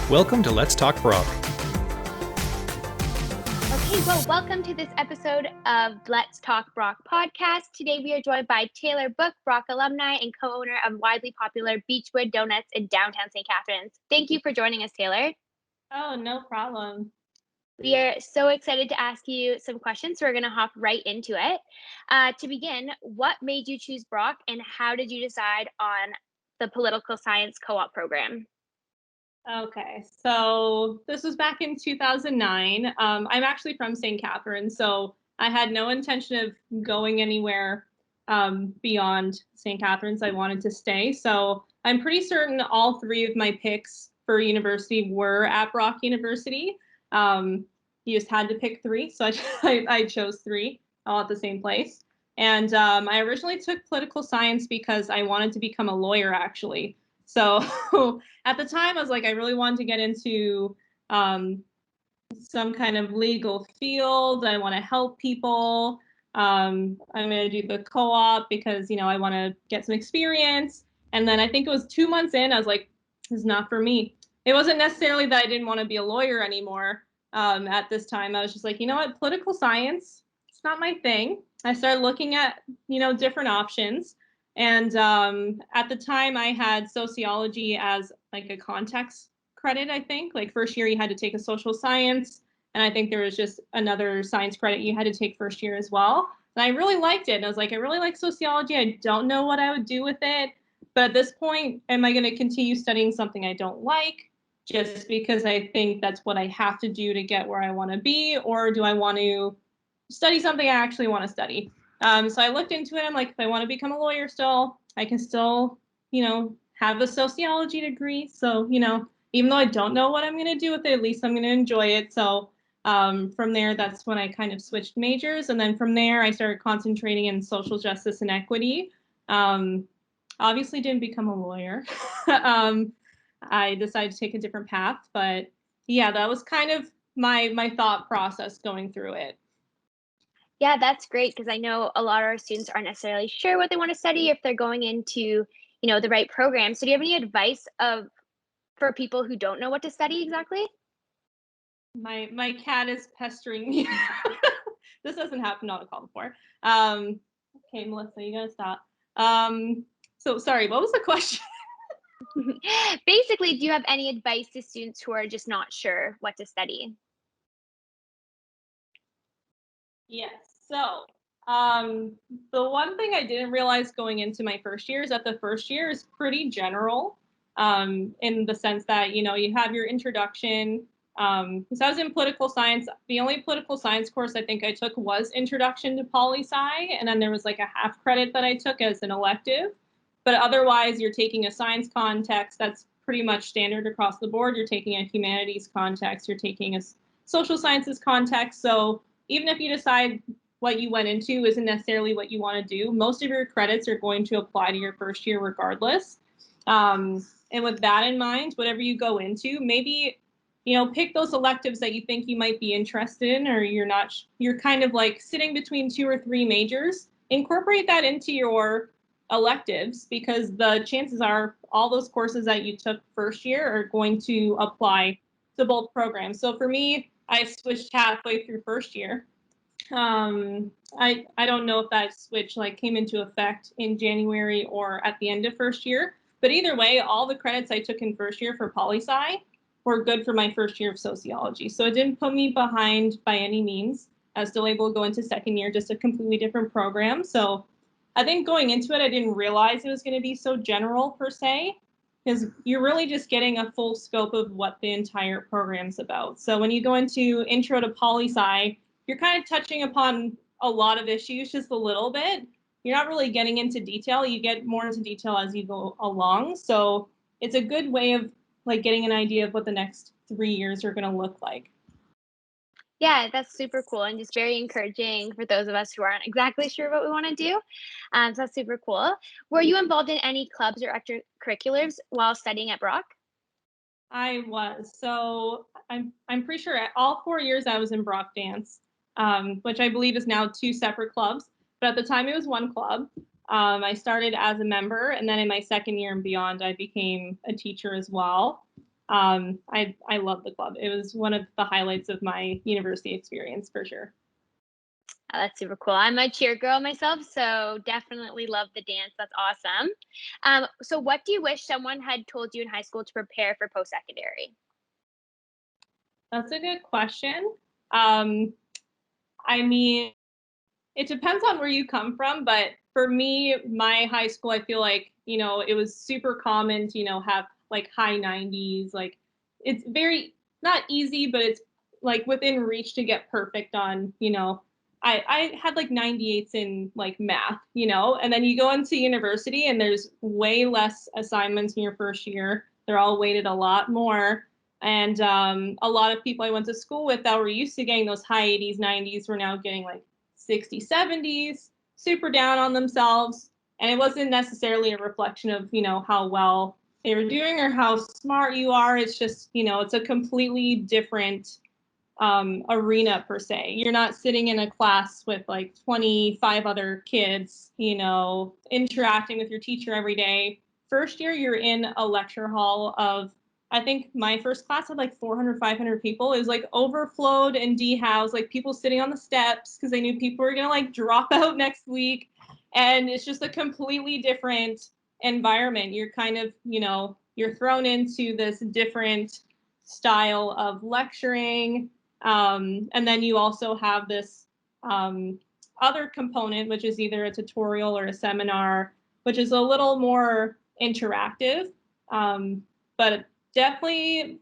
Welcome to Let's Talk Brock. Okay, well, welcome to this episode of Let's Talk Brock podcast. Today we are joined by Tayler Book, Brock alumni and co-owner of widely popular Beechwood Doughnuts in downtown St. Catharines. Thank you for joining us, Tayler. Oh, no problem. We are so excited to ask you some questions, so we're going to hop right into it. To begin, what made you choose Brock, and how did you decide on the political science co-op program? Okay, so this was back in 2009. I'm actually from St. Catharines, so I had no intention of going anywhere beyond St. Catharines. I wanted to stay. So I'm pretty certain all three of my picks for university were at Brock University. You just had to pick three, so I chose three all at the same place. And I originally took political science because I wanted to become a lawyer, actually. So at the time, I was like, I really wanted to get into some kind of legal field. I want to help people. I'm going to do the co-op because, I want to get some experience. And then I think it was 2 months in, I was like, this is not for me. It wasn't necessarily that I didn't want to be a lawyer anymore at this time. I was just like, you know what, political science, it's not my thing. I started looking at, different options. And at the time, I had sociology as like a context credit, I think. Like first year, you had to take a social science. And I think there was just another science credit you had to take first year as well. And I really liked it. And I was like, I really like sociology. I don't know what I would do with it. But at this point, am I going to continue studying something I don't like just because I think that's what I have to do to get where I want to be? Or do I want to study something I actually want to study? So I looked into it. I'm like, if I want to become a lawyer still, I can still, have a sociology degree. So, even though I don't know what I'm going to do with it, at least I'm going to enjoy it. So from there, that's when I kind of switched majors. And then from there, I started concentrating in social justice and equity. Obviously didn't become a lawyer. I decided to take a different path. But yeah, that was kind of my thought process going through it. Yeah, that's great because I know a lot of our students aren't necessarily sure what they want to study if they're going into, the right program. So do you have any advice for people who don't know what to study exactly? My cat is pestering me. This hasn't happened on a call before. Okay, Melissa, you gotta stop. So sorry, what was the question? Basically, do you have any advice to students who are just not sure what to study? Yes. So the one thing I didn't realize going into my first year is that the first year is pretty general in the sense that, you have your introduction. Because I was in political science, the only political science course I think I took was Introduction to Poli-Sci, and then there was like a half credit that I took as an elective. But otherwise, you're taking a science context that's pretty much standard across the board. You're taking a humanities context, you're taking a social sciences context. So even if you decide what you went into isn't necessarily what you want to do, most of your credits are going to apply to your first year regardless. And with that in mind, whatever you go into, maybe, pick those electives that you think you might be interested in, or you're kind of like sitting between 2 or 3 majors. Incorporate that into your electives because the chances are all those courses that you took first year are going to apply to both programs. So for me, I switched halfway through first year. I don't know if that switch came into effect in January or at the end of first year, but either way, all the credits I took in first year for poli-sci were good for my first year of sociology. So it didn't put me behind by any means. I was still able to go into second year, just a completely different program. So I think going into it, I didn't realize it was going to be so general per se, because you're really just getting a full scope of what the entire program's about. So when you go into intro to poli-sci, you're kind of touching upon a lot of issues just a little bit. You're not really getting into detail. You get more into detail as you go along. So it's a good way of getting an idea of what the next 3 years are going to look like. Yeah, that's super cool and just very encouraging for those of us who aren't exactly sure what we want to do. So that's super cool. Were you involved in any clubs or extracurriculars while studying at Brock? I was. So I'm pretty sure at all 4 years I was in Brock Dance, which I believe is now 2 separate clubs. But at the time it was one club. I started as a member, and then in my second year and beyond, I became a teacher as well. I love the club. It was one of the highlights of my university experience for sure. Oh, that's super cool. I'm a cheer girl myself, so definitely love the dance. That's awesome. So what do you wish someone had told you in high school to prepare for post-secondary? That's a good question. Um, I mean, it depends on where you come from, but for me, my high school, I feel like, it was super common to, have like high 90s. Like it's very not easy, but it's like within reach to get perfect on, I had like 98s in like math, and then you go into university and there's way less assignments in your first year. They're all weighted a lot more. And a lot of people I went to school with that were used to getting those high 80s, 90s were now getting like 60s, 70s, super down on themselves. And it wasn't necessarily a reflection of, how well they were doing or how smart you are. It's just, it's a completely different arena per se. You're not sitting in a class with like 25 other kids, interacting with your teacher every day. First year, you're in a lecture hall of, I think my first class had like 400, 500 people. It was like overflowed and dehoused, like people sitting on the steps because they knew people were going to like drop out next week. And it's just a completely different environment. You're kind of, you're thrown into this different style of lecturing. And then you also have this other component, which is either a tutorial or a seminar, which is a little more interactive. But definitely,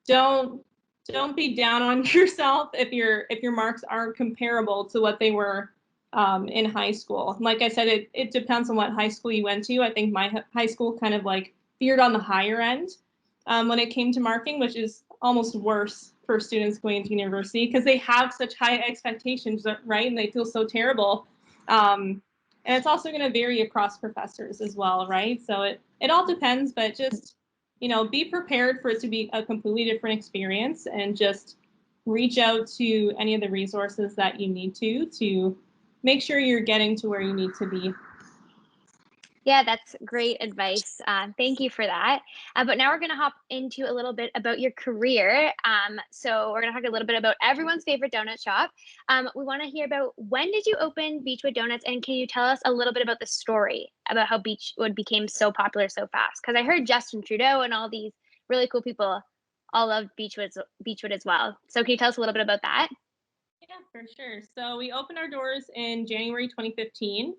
don't be down on yourself if your marks aren't comparable to what they were in high school. Like I said, it depends on what high school you went to. I think my high school kind of like veered on the higher end when it came to marking, which is almost worse for students going to university because they have such high expectations, right? And they feel so terrible. And it's also going to vary across professors as well, right? So it all depends, but just, be prepared for it to be a completely different experience and just reach out to any of the resources that you need to make sure you're getting to where you need to be. Yeah, that's great advice. Thank you for that. But now we're going to hop into a little bit about your career. So we're going to talk a little bit about everyone's favorite donut shop. We want to hear about when did you open Beechwood Donuts, and can you tell us a little bit about the story about how Beechwood became so popular so fast? Because I heard Justin Trudeau and all these really cool people all loved Beechwood as well. So can you tell us a little bit about that? Yeah, for sure. So we opened our doors in January 2015.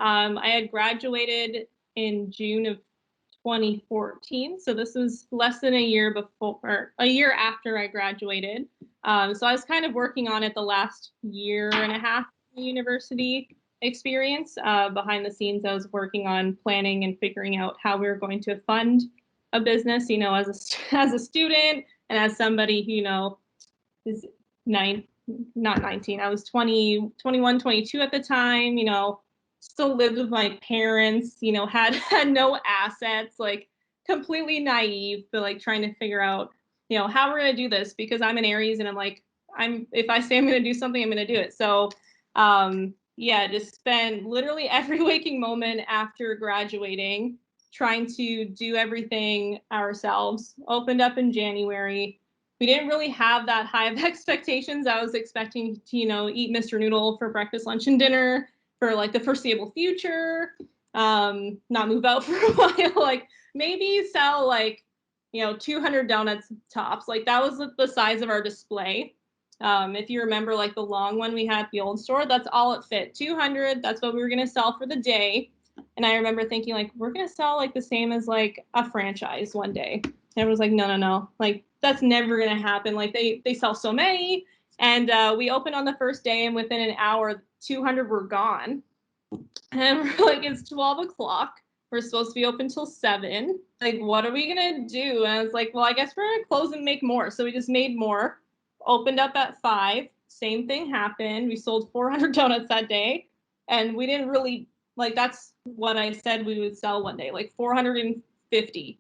I had graduated in June of 2014. So this was less than a year before, or a year after I graduated. So I was kind of working on it the last year and a half university experience. Behind the scenes, I was working on planning and figuring out how we were going to fund a business, as a student and as somebody who, is not 19. I was 20, 21, 22 at the time, still lived with my parents, had no assets, like completely naive, but like trying to figure out, how we're going to do this because I'm an Aries and I'm like, if I say I'm going to do something, I'm going to do it. So, yeah, just spent literally every waking moment after graduating trying to do everything ourselves. Opened up in January. We didn't really have that high of expectations. I was expecting to, eat Mr. Noodle for breakfast, lunch, and dinner for like the foreseeable future. Not move out for a while, like maybe sell like, 200 donuts tops. Like that was the size of our display. If you remember, like the long one we had at the old store, that's all it fit. 200, that's what we were going to sell for the day. And I remember thinking, like, we're going to sell like the same as like a franchise one day. And it was like, no. Like, that's never going to happen. Like, they sell so many. And we opened on the first day, and within an hour, 200 were gone. And we're like, it's 12 o'clock. We're supposed to be open till 7. Like, what are we going to do? And I was like, well, I guess we're going to close and make more. So we just made more, opened up at 5. Same thing happened. We sold 400 donuts that day. And we didn't really, like, that's what I said we would sell one day, like 450.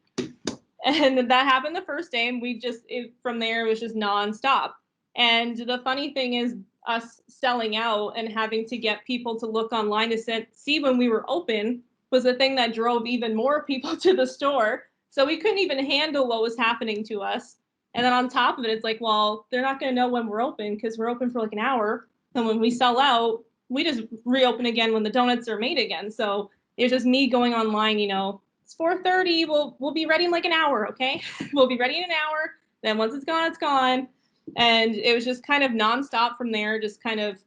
And that happened the first day. And from there, it was just nonstop. And the funny thing is, us selling out and having to get people to look online to see when we were open was the thing that drove even more people to the store So we couldn't even handle what was happening to us. And then on top of it, it's like, well, they're not going to know when we're open because we're open for like an hour. And when we sell out, we just reopen again when the donuts are made again. So it was just me going online, it's 4:30. We'll be ready in like an hour. Okay. We'll be ready in an hour. Then once it's gone, it's gone. And it was just kind of nonstop from there, just kind of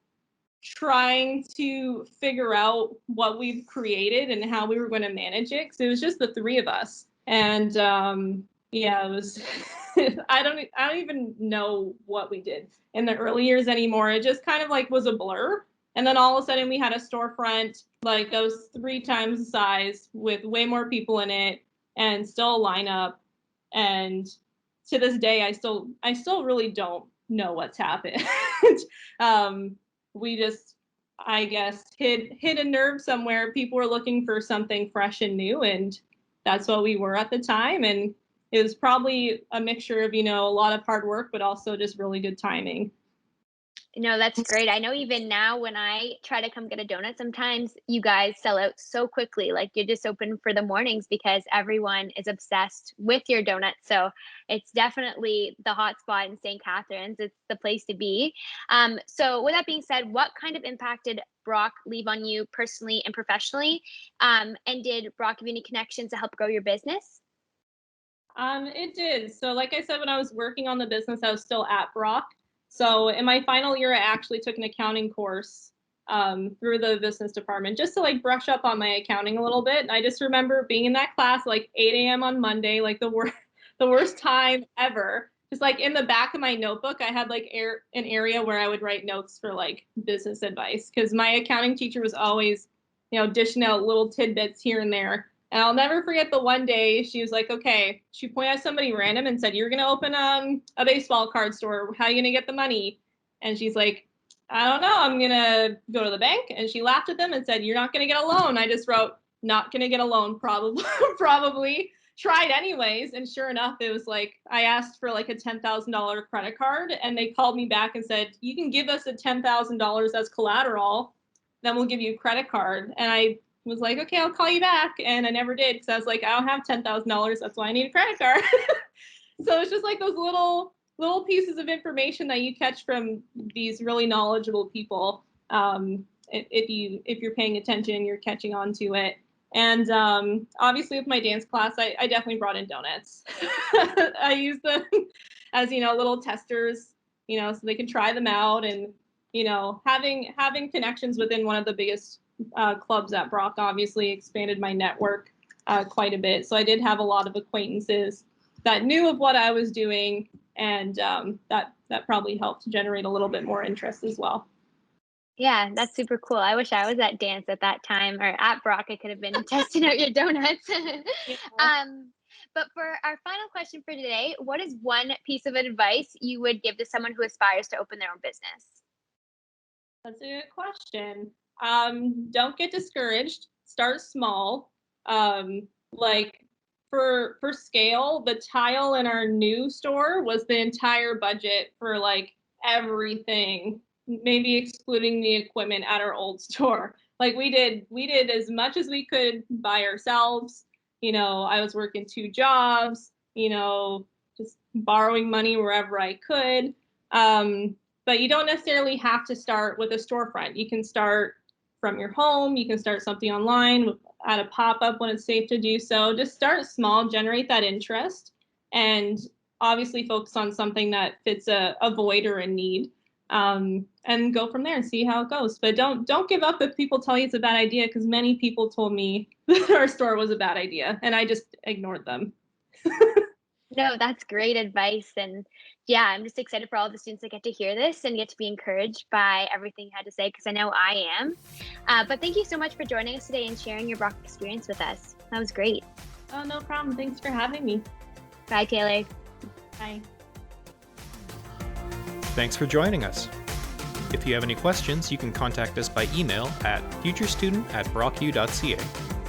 trying to figure out what we've created and how we were going to manage it. Because it was just the three of us. And yeah, it was, I don't even know what we did in the early years anymore. It just kind of like was a blur. And then all of a sudden we had a storefront like that was 3 times the size with way more people in it and still a lineup. And to this day, I still really don't know what's happened. We just, I guess, hit a nerve somewhere. People were looking for something fresh and new, and that's what we were at the time. And it was probably a mixture of, a lot of hard work, but also just really good timing. No, that's great. I know even now when I try to come get a donut, sometimes you guys sell out so quickly. Like you're just open for the mornings because everyone is obsessed with your donuts. So it's definitely the hot spot in St. Catharines. It's the place to be. So with that being said, what kind of impact did Brock leave on you personally and professionally? And did Brock give you any connections to help grow your business? It did. So like I said, when I was working on the business, I was still at Brock. So in my final year, I actually took an accounting course through the business department just to like brush up on my accounting a little bit. And I just remember being in that class like 8 a.m. on Monday, like the worst time ever. Just like in the back of my notebook, I had like an area where I would write notes for like business advice because my accounting teacher was always, dishing out little tidbits here and there. And I'll never forget the one day she was like, okay, she pointed at somebody random and said, you're going to open a baseball card store. How are you going to get the money? And she's like, I don't know. I'm going to go to the bank. And she laughed at them and said, you're not going to get a loan. I just wrote, not going to get a loan, probably. Tried anyways. And sure enough, it was like, I asked for like a $10,000 credit card and they called me back and said, you can give us a $10,000 as collateral. Then we'll give you a credit card. And I was like, okay, I'll call you back. And I never did because I was like, I don't have $10,000. That's why I need a credit card. So it's just like those little pieces of information that you catch from these really knowledgeable people. If you're paying attention, you're catching on to it. And obviously with my dance class, I definitely brought in donuts. I used them as, little testers, so they can try them out. And, having connections within one of the biggest clubs at Brock obviously expanded my network quite a bit. So I did have a lot of acquaintances that knew of what I was doing, and that probably helped generate a little bit more interest as well. Yeah, that's super cool. I wish I was at dance at that time or at Brock. I could have been testing out your donuts. Yeah. But for our final question for today, what is one piece of advice you would give to someone who aspires to open their own business? That's a good question. Don't get discouraged. Start small. Like for scale, the tile in our new store was the entire budget for like everything, maybe excluding the equipment at our old store. Like we did as much as we could by ourselves. I was working 2 jobs, just borrowing money wherever I could. But you don't necessarily have to start with a storefront. You can start from your home. You can start something online at a pop-up when it's safe to do so. Just start small, generate that interest, and obviously focus on something that fits a void or a need, and go from there and see how it goes. But don't give up if people tell you it's a bad idea, because many people told me that our store was a bad idea, and I just ignored them. No, that's great advice. And yeah, I'm just excited for all the students that get to hear this and get to be encouraged by everything you had to say, because I know I am. But thank you so much for joining us today and sharing your Brock experience with us. That was great. Oh, no problem. Thanks for having me. Bye, Tayler. Bye. Thanks for joining us. If you have any questions, you can contact us by email at futurestudent@brocku.ca.